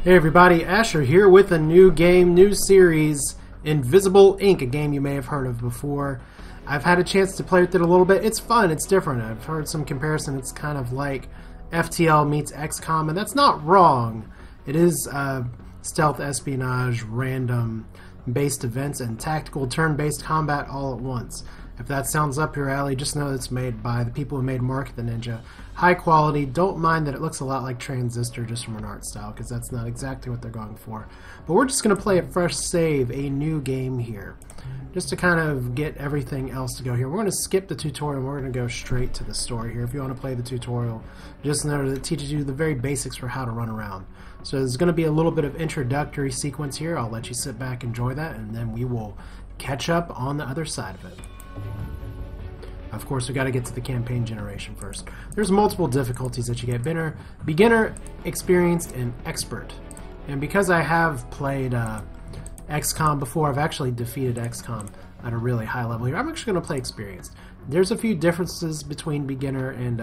Hey everybody, Asher here with a new game, new series, Invisible Ink, a game you may have heard of before. I've had a chance to play with it a little bit. It's fun, it's different. I've heard some comparison. It's kind of like FTL meets XCOM, and that's not wrong. It is stealth, espionage, random-based events, and tactical turn-based combat all at once. If that sounds up your alley, just know it's made by the people who made Mark the Ninja. High quality. Don't mind that it looks a lot like Transistor just from an art style, because that's not exactly what they're going for. But we're just going to play a fresh save, a new game here, just to kind of get everything else to go here. We're going to skip the tutorial. We're going to go straight to the story here. If you want to play the tutorial, just know that it teaches you the very basics for how to run around. So there's going to be a little bit of introductory sequence here. I'll let you sit back, enjoy that, and then we will catch up on the other side of it. Of course, we got to get to the campaign generation first. There's multiple difficulties that you get: beginner, experienced, and expert. And because I have played XCOM before, I've actually defeated XCOM at a really high level here. I'm actually going to play experienced. There's a few differences between beginner and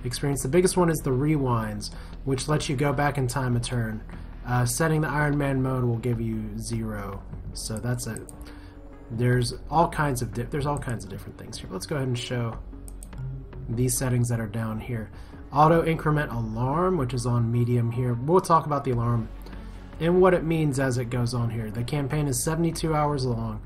experienced. The biggest one is the rewinds, which lets you go back in time a turn. Setting the Iron Man mode will give you 0, so that's it. There's all kinds of different things here. Let's go ahead and show these settings that are down here. Auto increment alarm, which is on medium here. We'll talk about the alarm and what it means as it goes on here. The campaign is 72 hours long.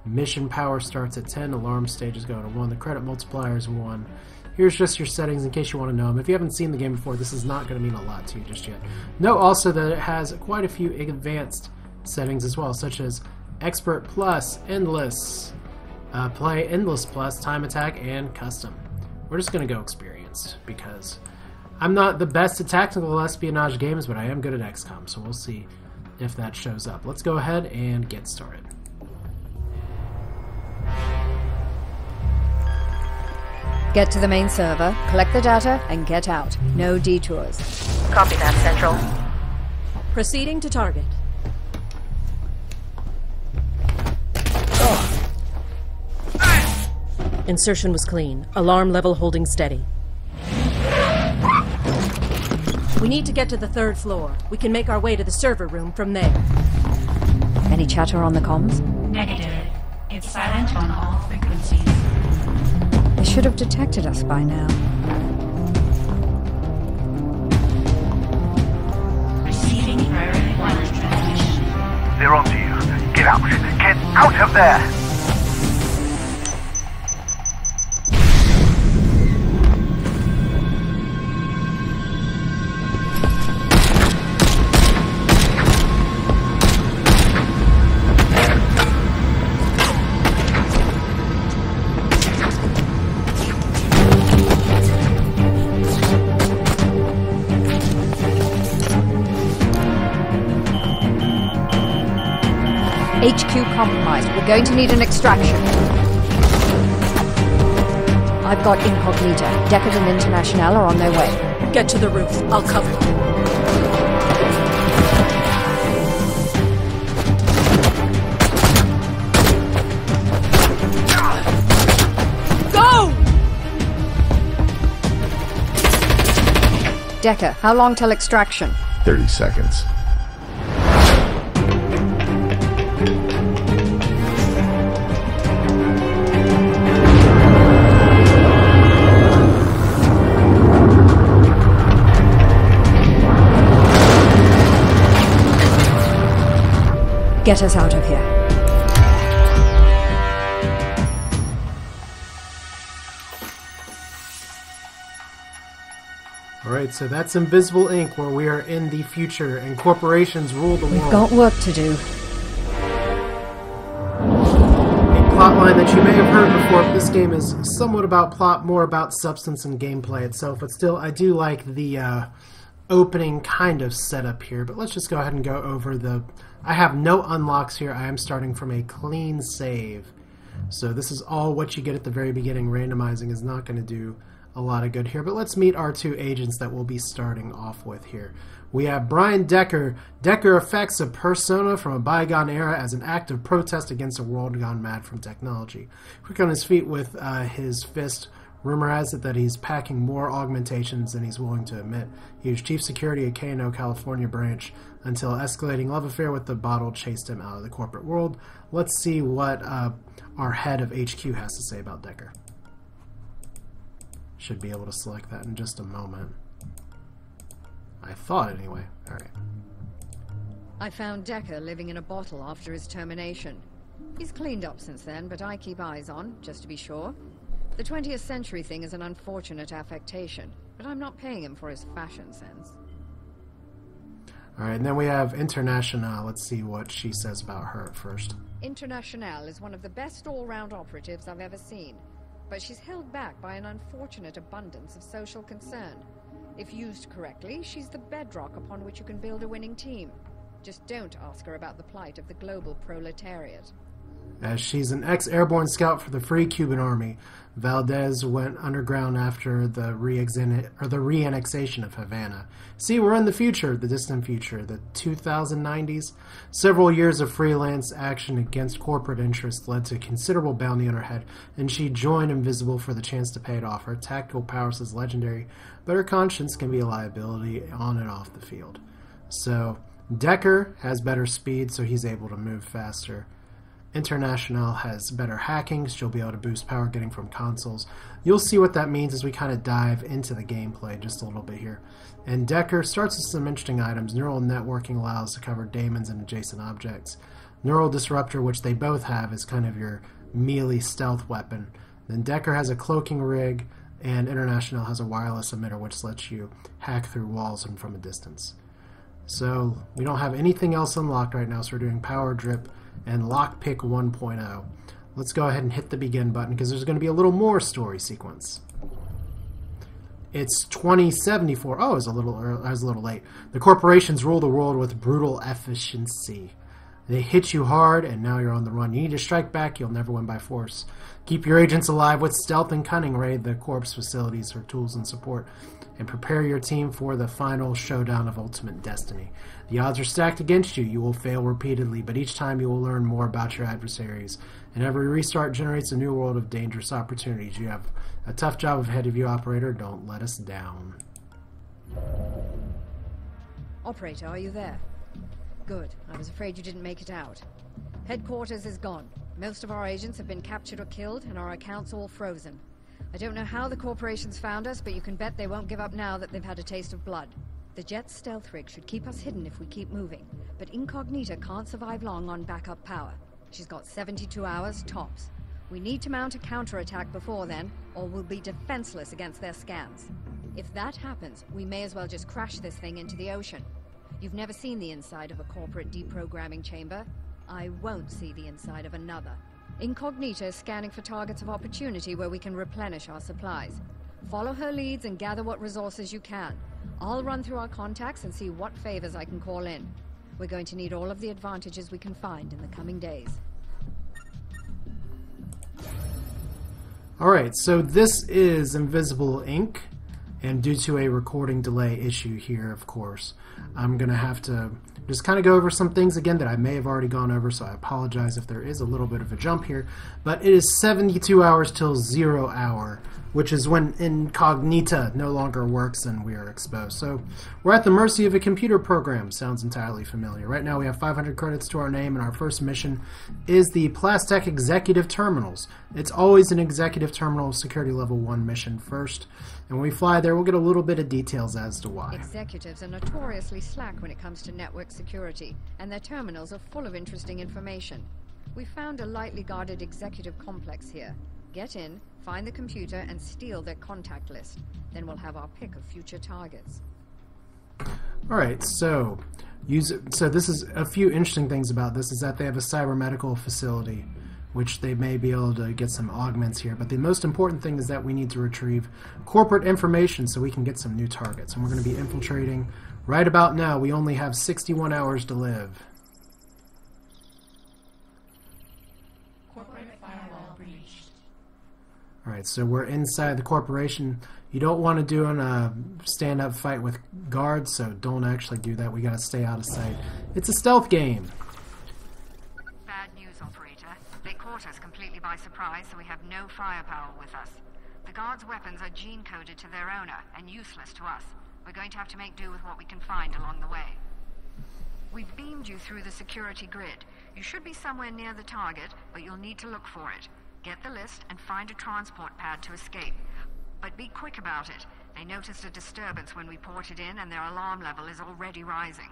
Mission power starts at 10. Alarm stages go to 1. The credit multiplier is 1. Here's just your settings in case you want to know them. If you haven't seen the game before, this is not going to mean a lot to you just yet. Note also that it has quite a few advanced settings as well, such as Expert Plus, Endless, Play Endless Plus, Time Attack, and Custom. We're just going to go experienced because I'm not the best at tactical espionage games, but I am good at XCOM, so we'll see if that shows up. Let's go ahead and get started. Get to the main server, collect the data, and get out. No detours. Copy that, Central. Proceeding to target. Insertion was clean. Alarm level holding steady. We need to get to the 3rd floor. We can make our way to the server room from there. Any chatter on the comms? Negative. It's silent on all frequencies. They should have detected us by now. Receiving priority wireless transmission. They're onto you. Get out. Get out of there! HQ compromised. We're going to need an extraction. I've got Incognita. Deckard and International are on their way. Get to the roof. I'll cover you. Go! Decker, how long till extraction? 30 seconds. Get us out of here. Alright, so that's Invisible Ink, where we are in the future and corporations rule the world. We've got work to do. A plotline that you may have heard before. This game is somewhat about plot, more about substance and gameplay itself, but still, I do like the opening kind of setup here. But let's just go ahead and go over the... I have no unlocks here. I am starting from a clean save. So this is all what you get at the very beginning. Randomizing is not going to do a lot of good here. But let's meet our 2 agents that we'll be starting off with here. We have Brian Decker. Decker affects a persona from a bygone era as an act of protest against a world gone mad from technology. Quick on his feet with his fist, Rumor has it that he's packing more augmentations than he's willing to admit. He was chief security at K&O California branch until escalating love affair with the bottle chased him out of the corporate world. Let's see what our head of HQ has to say about Decker. Should be able to select that in just a moment. I thought anyway. Alright. I found Decker living in a bottle after his termination. He's cleaned up since then, but I keep eyes on, just to be sure. The 20th century thing is an unfortunate affectation, but I'm not paying him for his fashion sense. Alright, and then we have International. Let's see what she says about her at first. International is one of the best all-round operatives I've ever seen, but she's held back by an unfortunate abundance of social concern. If used correctly, she's the bedrock upon which you can build a winning team. Just don't ask her about the plight of the global proletariat. As she's an ex-airborne scout for the Free Cuban Army, Valdez went underground after the re-annexation of Havana. See, we're in the future, the distant future, the 2090s. Several years of freelance action against corporate interests led to considerable bounty on her head, and she joined Invisible for the chance to pay it off. Her tactical prowess is legendary, but her conscience can be a liability on and off the field. So, Decker has better speed, so he's able to move faster. International has better hacking, so she'll be able to boost power getting from consoles. You'll see what that means as we kind of dive into the gameplay just a little bit here. And Decker starts with some interesting items. Neural networking allows to cover daemons and adjacent objects. Neural disruptor, which they both have, is kind of your melee stealth weapon. Then Decker has a cloaking rig, and International has a wireless emitter, which lets you hack through walls and from a distance. So we don't have anything else unlocked right now, so we're doing Power Drip and Lockpick 1.0. Let's go ahead and hit the begin button because there's going to be a little more story sequence. It's 2074. Oh, I was a little late. The corporations rule the world with brutal efficiency. They hit you hard, and now you're on the run. You need to strike back. You'll never win by force. Keep your agents alive with stealth and cunning. Raid the corp's facilities for tools and support. And prepare your team for the final showdown of ultimate destiny. The odds are stacked against you. You will fail repeatedly, but each time you will learn more about your adversaries. And every restart generates a new world of dangerous opportunities. You have a tough job ahead of you, operator. Don't let us down. Operator, are you there? Good. I was afraid you didn't make it out. Headquarters is gone. Most of our agents have been captured or killed, and our accounts all frozen. I don't know how the corporations found us, but you can bet they won't give up now that they've had a taste of blood. The Jet's stealth rig should keep us hidden if we keep moving, but Incognita can't survive long on backup power. She's got 72 hours, tops. We need to mount a counterattack before then, or we'll be defenseless against their scans. If that happens, we may as well just crash this thing into the ocean. You've never seen the inside of a corporate deprogramming chamber. I won't see the inside of another. Incognita is scanning for targets of opportunity where we can replenish our supplies. Follow her leads and gather what resources you can. I'll run through our contacts and see what favors I can call in. We're going to need all of the advantages we can find in the coming days. Alright, so this is Invisible Inc. And due to a recording delay issue here, of course, I'm going to have to just kind of go over some things again that I may have already gone over, so I apologize if there is a little bit of a jump here. But it is 72 hours till 0 hour, which is when Incognita no longer works and we are exposed. So we're at the mercy of a computer program. Sounds entirely familiar. Right now we have 500 credits to our name, and our first mission is the Plastech Executive Terminals. It's always an Executive Terminal Security Level 1 mission first. And when we fly there, we'll get a little bit of details as to why. Executives are notoriously slack when it comes to network security, and their terminals are full of interesting information. We found a lightly guarded executive complex here. Get in, find the computer, and steal their contact list. Then we'll have our pick of future targets. Alright, so this is a few interesting things about this is that they have a cyber-medical facility, which they may be able to get some augments here. But the most important thing is that we need to retrieve corporate information so we can get some new targets. And we're going to be infiltrating right about now. We only have 61 hours to live. Corporate firewall breached. Alright, so we're inside the corporation. You don't want to do a stand-up fight with guards, so don't actually do that. We got to stay out of sight. It's a stealth game. Bad news, operator. They caught us completely by surprise, so we have no firepower with us. The guards' weapons are gene-coded to their owner and useless to us. We're going to have to make do with what we can find along the way. We've beamed you through the security grid. You should be somewhere near the target, but you'll need to look for it. Get the list and find a transport pad to escape. But be quick about it. They noticed a disturbance when we ported in, and their alarm level is already rising.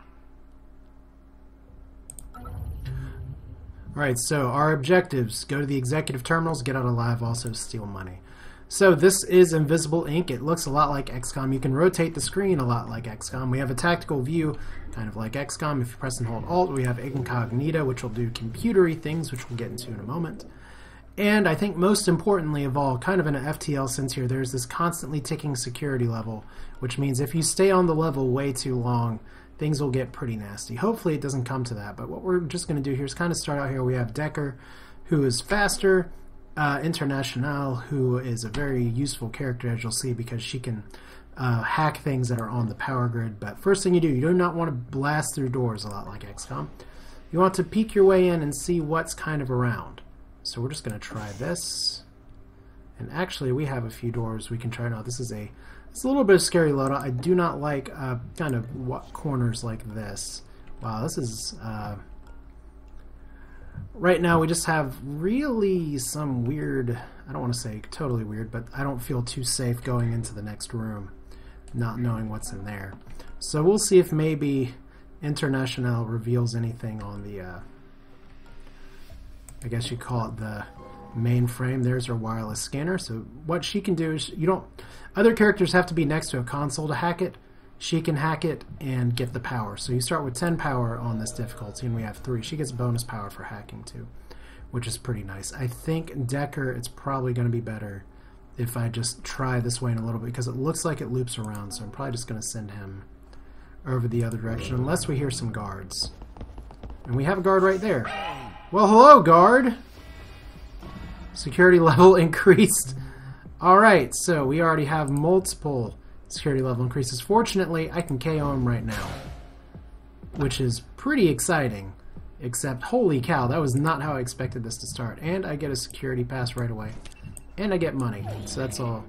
Alright, so our objectives. Go to the executive terminals, get out alive, also steal money. So this is Invisible Ink. It looks a lot like XCOM. You can rotate the screen a lot like XCOM. We have a tactical view, kind of like XCOM. If you press and hold Alt, we have Incognito, which will do computery things, which we'll get into in a moment. And I think most importantly of all, kind of in an FTL sense here, there's this constantly ticking security level, which means if you stay on the level way too long, things will get pretty nasty. Hopefully it doesn't come to that, but what we're just going to do here is kind of start out here. We have Decker, who is faster, International, who is a very useful character, as you'll see, because she can hack things that are on the power grid. But first thing you do not want to blast through doors a lot like XCOM. You want to peek your way in and see what's kind of around. So we're just going to try this. And actually we have a few doors we can try now. It's a little bit of scary loadout. I do not like kind of corners like this. Wow, this is... right now we just have really some weird... I don't want to say totally weird, but I don't feel too safe going into the next room, not knowing what's in there. So we'll see if maybe International reveals anything on the... I guess you call it the mainframe. There's her wireless scanner. So what she can do is other characters have to be next to a console to hack it. She can hack it and get the power. So you start with 10 power on this difficulty, and we have 3. She gets bonus power for hacking too, which is pretty nice. I think Decker, it's probably going to be better if I just try this way in a little bit, because it looks like it loops around. So I'm probably just going to send him over the other direction, unless we hear some guards. And we have a guard right there. Well, hello, guard! Security level increased. Alright, so we already have multiple security level increases. Fortunately, I can KO him right now, which is pretty exciting. Except, holy cow, that was not how I expected this to start. And I get a security pass right away. And I get money, so that's all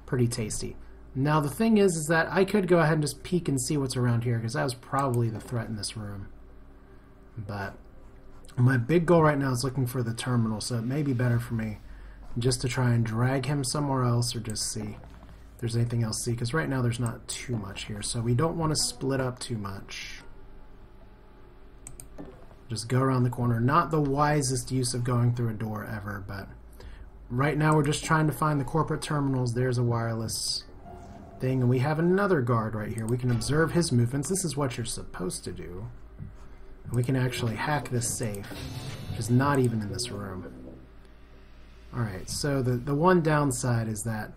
pretty tasty. Now, the thing is that I could go ahead and just peek and see what's around here, because that was probably the threat in this room. But my big goal right now is looking for the terminal, so it may be better for me just to try and drag him somewhere else, or just see if there's anything else to see, because right now there's not too much here, so we don't want to split up too much. Just go around the corner. Not the wisest use of going through a door ever, but right now we're just trying to find the corporate terminals. There's a wireless thing, and we have another guard right here. We can observe his movements. This is what you're supposed to do. We can actually hack this safe, which is not even in this room. Alright, so the one downside is that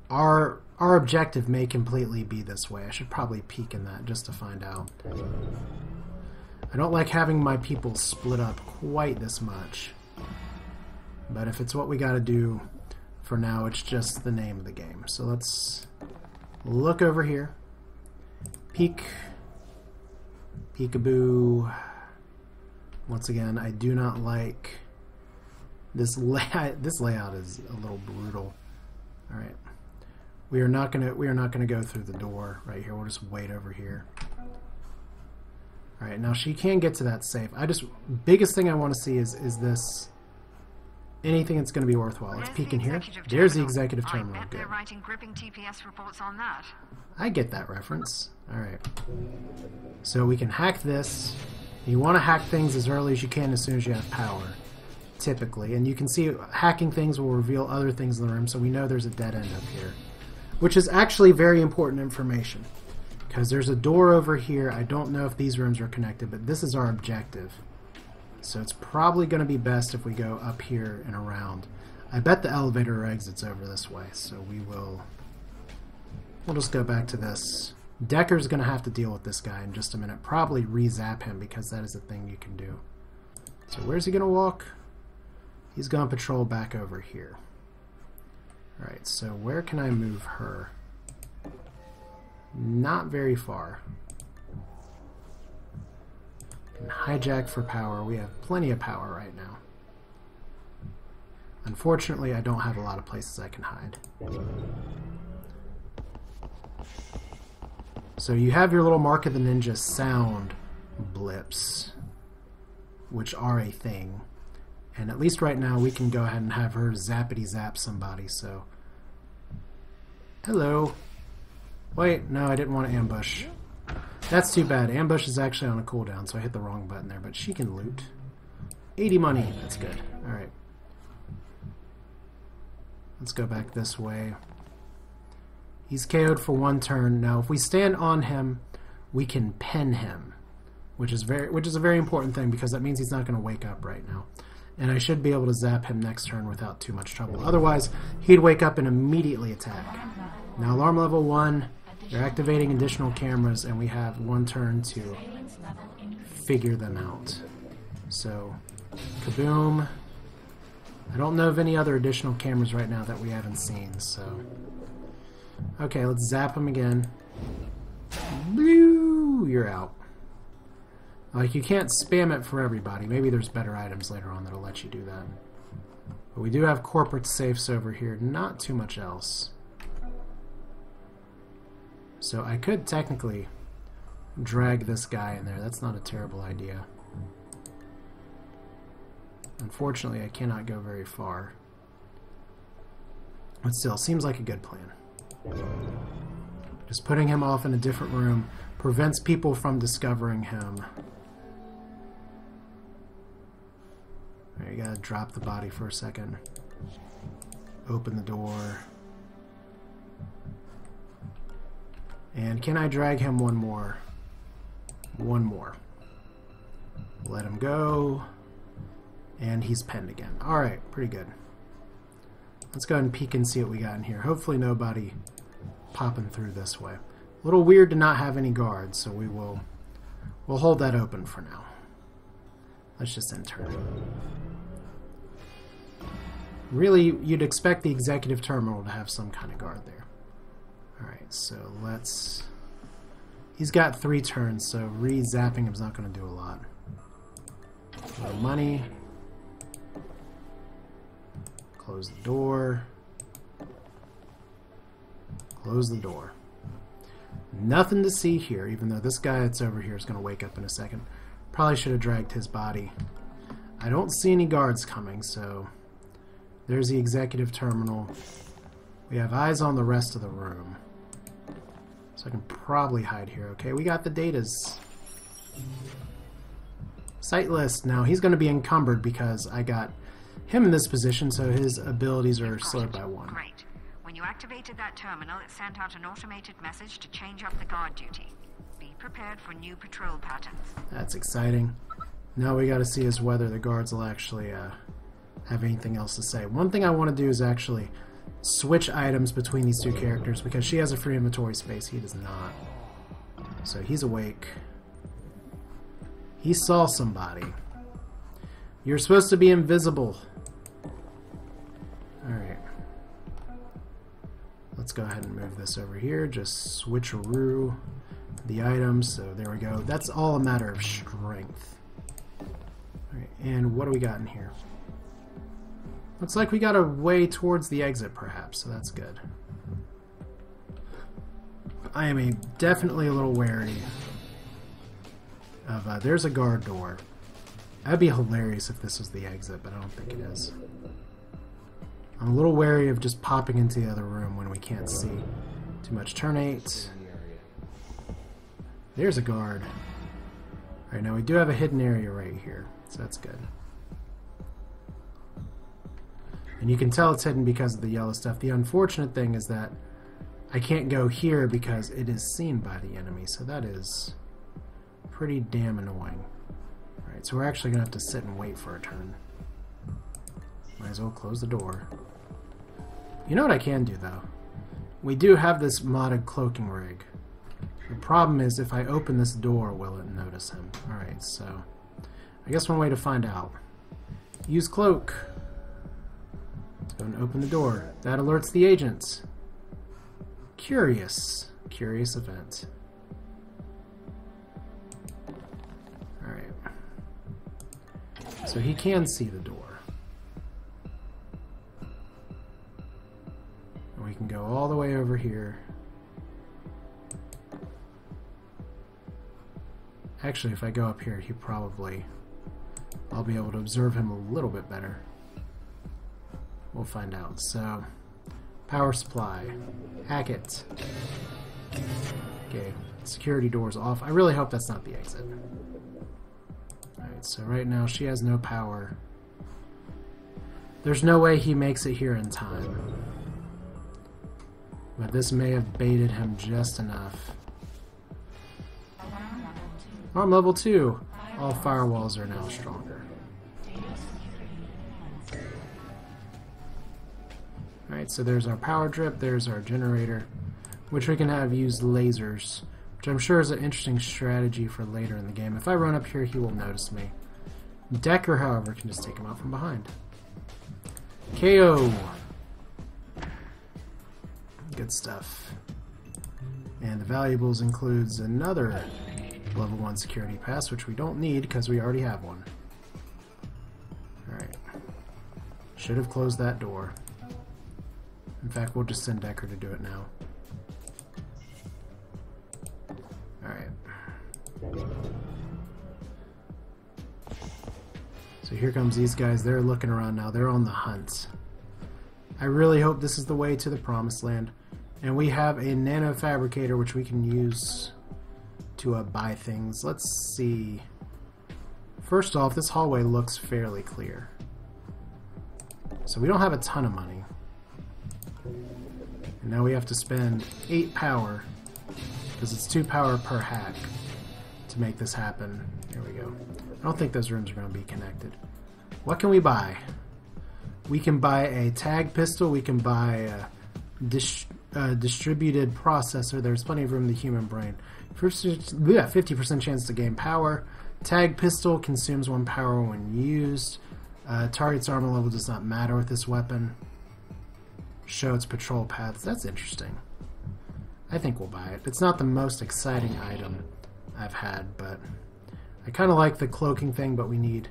our objective may completely be this way. I should probably peek in that just to find out. I don't like having my people split up quite this much. But if it's what we gotta do for now, it's just the name of the game. So let's look over here. Peek. Peekaboo. Once again, I do not like this layout. This layout is a little brutal. All right, we are not gonna go through the door right here. We'll just wait over here. All right, now she can get to that safe. Biggest thing I want to see is this anything that's going to be worthwhile. Let's peek in here. There's the executive terminal. I bet they're writing gripping TPS reports on that. I get that reference. Alright. So we can hack this. You want to hack things as early as you can, as soon as you have power, typically. And you can see hacking things will reveal other things in the room, so we know there's a dead end up here. Which is actually very important information, because there's a door over here. I don't know if these rooms are connected, but this is our objective. So it's probably going to be best if we go up here and around. I bet the elevator exits over this way, so we'll just go back to this. Decker's going to have to deal with this guy in just a minute. Probably re-zap him, because that is a thing you can do. So where's he going to walk? He's going to patrol back over here. Alright, so where can I move her? Not very far. And hijack for power. We have plenty of power right now. Unfortunately, I don't have a lot of places I can hide. So you have your little Mark of the Ninja sound blips, which are a thing. And at least right now we can go ahead and have her zappity zap somebody, so... Hello. Wait, no, I didn't want to ambush. That's too bad. Ambush is actually on a cooldown, so I hit the wrong button there, but she can loot. 80 money, that's good. Alright. Let's go back this way. He's KO'd for 1 turn. Now, if we stand on him, we can pin him, which is a very important thing because that means he's not going to wake up right now. And I should be able to zap him next turn without too much trouble. Otherwise, he'd wake up and immediately attack. Now, alarm level 1, they're activating additional cameras, and we have 1 turn to figure them out. So, kaboom. I don't know of any other additional cameras right now that we haven't seen, so... Okay, let's zap him again. Blue, you're out. Like, you can't spam it for everybody. Maybe there's better items later on that'll let you do that. But we do have corporate safes over here. Not too much else. So I could technically drag this guy in there. That's not a terrible idea. Unfortunately, I cannot go very far. But still, seems like a good plan. Just putting him off in a different room prevents people from discovering him. Right, you gotta drop the body for a second. Open the door. And can I drag him one more? One more. Let him go. And he's pinned again. Alright, pretty good. Let's go ahead and peek and see what we got in here. Hopefully nobody popping through this way. A little weird to not have any guards, so we'll hold that open for now. Let's just enter it. Really, you'd expect the executive terminal to have some kind of guard there. Alright, so let's... He's got 3 turns, so re-zapping him's not going to do a lot. A little money. Close the door. Close the door. Nothing to see here, even though this guy that's over here is going to wake up in a second. Probably should have dragged his body. I don't see any guards coming, so... There's the executive terminal. We have eyes on the rest of the room. So I can probably hide here. Okay, we got the datas. Sight list. Now, he's going to be encumbered because I got him in this position, so his abilities are slowed by 1. Great. When you activated that terminal, it sent out an automated message to change up the guard duty. Be prepared for new patrol patterns. That's exciting. Now we got to see is whether the guards will actually have anything else to say. One thing I want to do is actually switch items between these 2 characters because she has a free inventory space. He does not. So he's awake. He saw somebody. You're supposed to be invisible. Alright. Let's go ahead and move this over here. Just switcheroo the items. So there we go. That's all a matter of strength. Alright, and what do we got in here? Looks like we got a way towards the exit, perhaps, so that's good. I am definitely a little wary of... there's a guard door. That'd be hilarious if this was the exit, but I don't think it is. I'm a little wary of just popping into the other room when we can't see too much. Turn 8. There's a guard. Alright, now we do have a hidden area right here, so that's good. And you can tell it's hidden because of the yellow stuff. The unfortunate thing is that I can't go here because it is seen by the enemy, so that is pretty damn annoying. Alright, so we're actually going to have to sit and wait for a turn. Might as well close the door. You know what I can do, though? We do have this modded cloaking rig. The problem is if I open this door, will it notice him? Alright, so I guess one way to find out. Use cloak. Let's go and open the door. That alerts the agents. Curious. Curious event. Alright. So he can see the door. Actually, if I go up here, I'll be able to observe him a little bit better. We'll find out. So, power supply. Hack it. Okay, security doors off. I really hope that's not the exit. Alright, so right now she has no power. There's no way he makes it here in time. But this may have baited him just enough. Alarm level 2. All firewalls are now stronger. Alright, so there's our power drip, there's our generator, which we can have use lasers, which I'm sure is an interesting strategy for later in the game. If I run up here, he will notice me. Decker, however, can just take him out from behind. KO! Good stuff. And the valuables includes another level 1 security pass, which we don't need because we already have one. Alright. Should have closed that door. In fact, we'll just send Decker to do it now. Alright. So here comes these guys. They're looking around now. They're on the hunt. I really hope this is the way to the promised land. And we have a nano fabricator which we can use to buy things. Let's see. First off, this hallway looks fairly clear. So we don't have a ton of money. And now we have to spend 8 power, because it's 2 power per hack, to make this happen. There we go. I don't think those rooms are going to be connected. What can we buy? We can buy a tag pistol, we can buy a distributed processor. There's plenty of room in the human brain. First, 50% chance to gain power. Tag pistol consumes 1 power when used. Target's armor level does not matter with this weapon. Show its patrol paths. That's interesting. I think we'll buy it. It's not the most exciting item I've had, but I kind of like the cloaking thing, but we need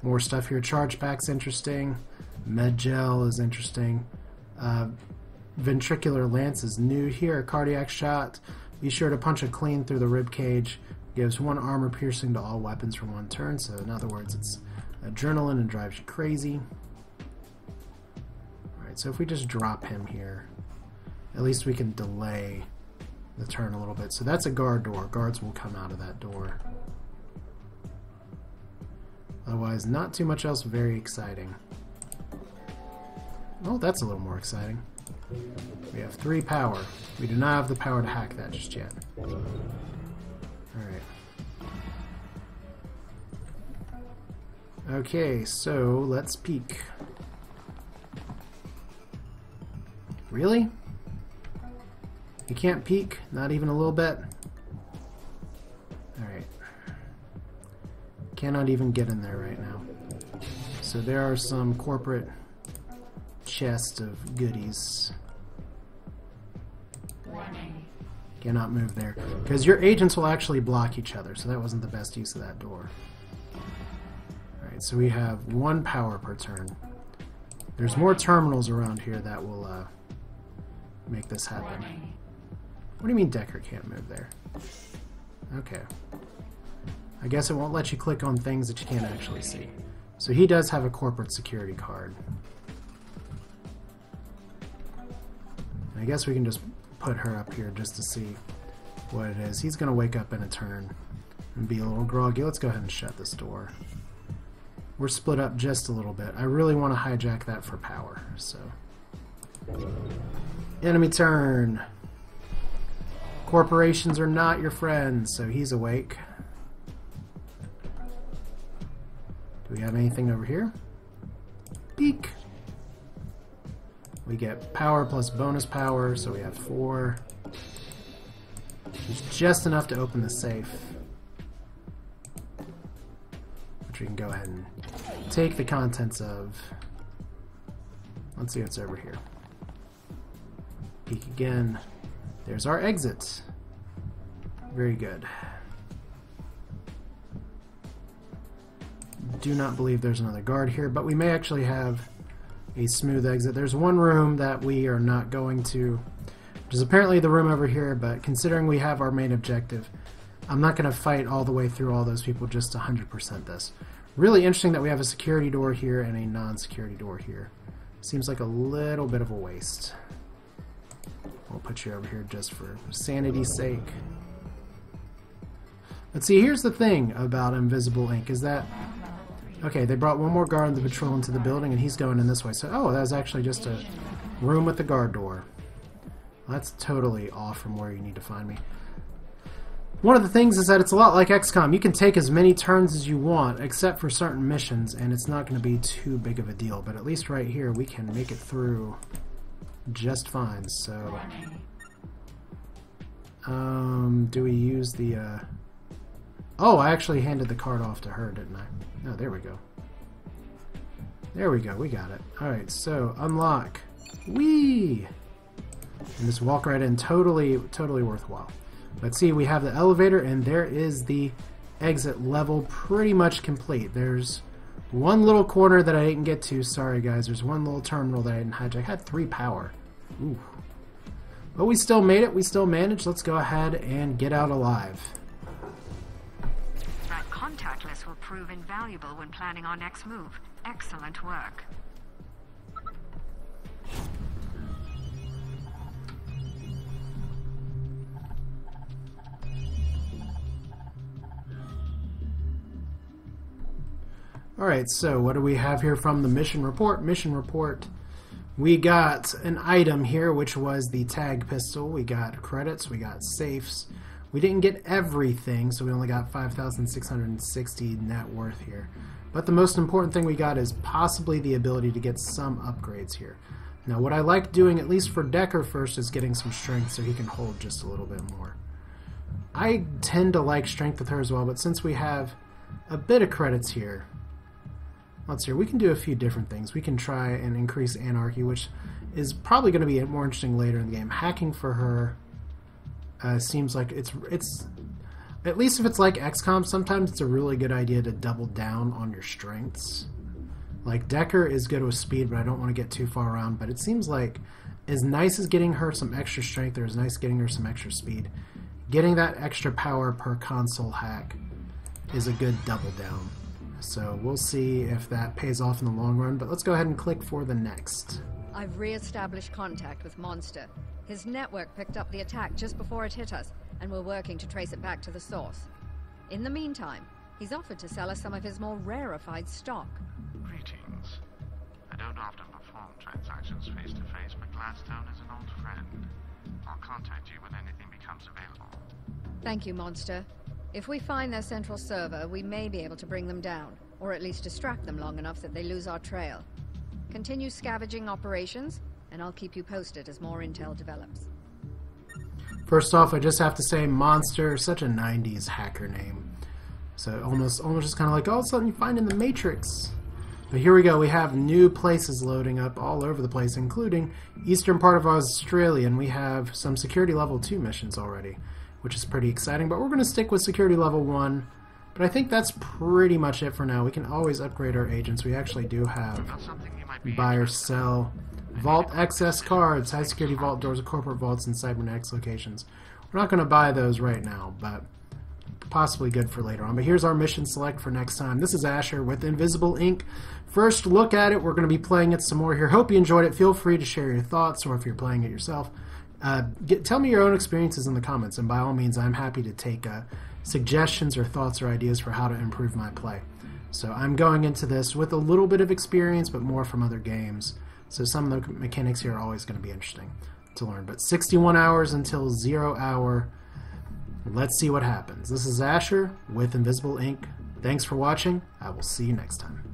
more stuff here. Charge pack's interesting. Med gel is interesting. Ventricular lance is new here. Cardiac shot. Be sure to punch it clean through the rib cage. Gives 1 armor piercing to all weapons for 1 turn. So in other words, it's adrenaline and drives you crazy. Alright, so if we just drop him here, at least we can delay the turn a little bit. So that's a guard door. Guards will come out of that door. Otherwise, not too much else very exciting. Oh, that's a little more exciting. We have 3 power. We do not have the power to hack that just yet. Alright. Okay, so let's peek. Really? You can't peek? Not even a little bit? Alright. Cannot even get in there right now. So there are some corporate chests of goodies. Warning. Cannot move there. Because your agents will actually block each other, so that wasn't the best use of that door. Alright, so we have 1 power per turn. There's more terminals around here that will make this happen. Warning. What do you mean Decker can't move there? Okay. I guess it won't let you click on things that you can't actually see. So he does have a corporate security card. I guess we can just put her up here just to see what it is. He's going to wake up in a turn and be a little groggy. Let's go ahead and shut this door. We're split up just a little bit. I really want to hijack that for power, so... Enemy turn! Corporations are not your friends, so he's awake. Do we have anything over here? Peek! We get power plus bonus power, so we have 4. Which is just enough to open the safe. Which we can go ahead and take the contents of. Let's see what's over here. Peek again. There's our exit. Very good. Do not believe there's another guard here, but we may actually have a smooth exit. There's one room that we are not going to, which is apparently the room over here, but considering we have our main objective, I'm not going to fight all the way through all those people just to 100% this. Really interesting that we have a security door here and a non-security door here. Seems like a little bit of a waste. We'll put you over here just for sanity's sake. Let's see, here's the thing about Invisible Ink is that... Okay, they brought one more guard in the patrol into the building and he's going in this way. So, oh, that was actually just a room with the guard door. Well, that's totally off from where you need to find me. One of the things is that it's a lot like XCOM. You can take as many turns as you want, except for certain missions, and it's not going to be too big of a deal. But at least right here, we can make it through just fine. So, do we use the... Oh, I actually handed the card off to her, didn't I? Oh, there we go. There we go, we got it. Alright, so, unlock. Whee! And just walk right in. Totally worthwhile. Let's see, we have the elevator, and there is the exit level pretty much complete. There's one little corner that I didn't get to. Sorry, guys. There's one little terminal that I didn't hijack. I had 3 power. Ooh. But we still made it. We still managed. Let's go ahead and get out alive. That contact list will prove invaluable when planning our next move. Excellent work. Alright, so what do we have here from the mission report? Mission report. We got an item here, which was the tag pistol. We got credits. We got safes. We didn't get everything, so we only got 5,660 net worth here. But the most important thing we got is possibly the ability to get some upgrades here. Now, what I like doing, at least for Decker first, is getting some strength so he can hold just a little bit more. I tend to like strength with her as well, but since we have a bit of credits here, let's see, we can do a few different things. We can try and increase anarchy, which is probably going to be more interesting later in the game. Hacking for her seems like it's at least if it's like XCOM, sometimes it's a really good idea to double down on your strengths. Like Decker is good with speed, but I don't want to get too far around. But it seems like as nice as getting her some extra strength, or as nice getting her some extra speed, getting that extra power per console hack is a good double down. So we'll see if that pays off in the long run, but let's go ahead and click for the next. I've re-established contact with Monster. His network picked up the attack just before it hit us, and we're working to trace it back to the source. In the meantime, he's offered to sell us some of his more rarefied stock. Greetings. I don't often perform transactions face-to-face, but Gladstone is an old friend. I'll contact you when anything becomes available. Thank you, Monster. If we find their central server, we may be able to bring them down, or at least distract them long enough that they lose our trail. Continue scavenging operations, and I'll keep you posted as more intel develops. First off, I just have to say Monster, such a 90s hacker name. So almost just kind of like, oh, something you find in the Matrix. But here we go, we have new places loading up all over the place, including eastern part of Australia, and we have some security level 2 missions already, which is pretty exciting, but we're going to stick with security level 1. But I think that's pretty much it for now. We can always upgrade our agents. We actually do have buy or sell, vault access cards, high security vault doors, corporate vaults, and cybernetics locations. We're not going to buy those right now, but possibly good for later on. But here's our mission select for next time. This is Asher with Invisible Ink. First look at it. We're going to be playing it some more here. Hope you enjoyed it. Feel free to share your thoughts, or if you're playing it yourself, tell me your own experiences in the comments, and by all means I'm happy to take suggestions or thoughts or ideas for how to improve my play. So I'm going into this with a little bit of experience, but more from other games, so some of the mechanics here are always going to be interesting to learn. But 61 hours until 0 hour. Let's see what happens. This is Asher with Invisible Ink. Thanks for watching. I will see you next time.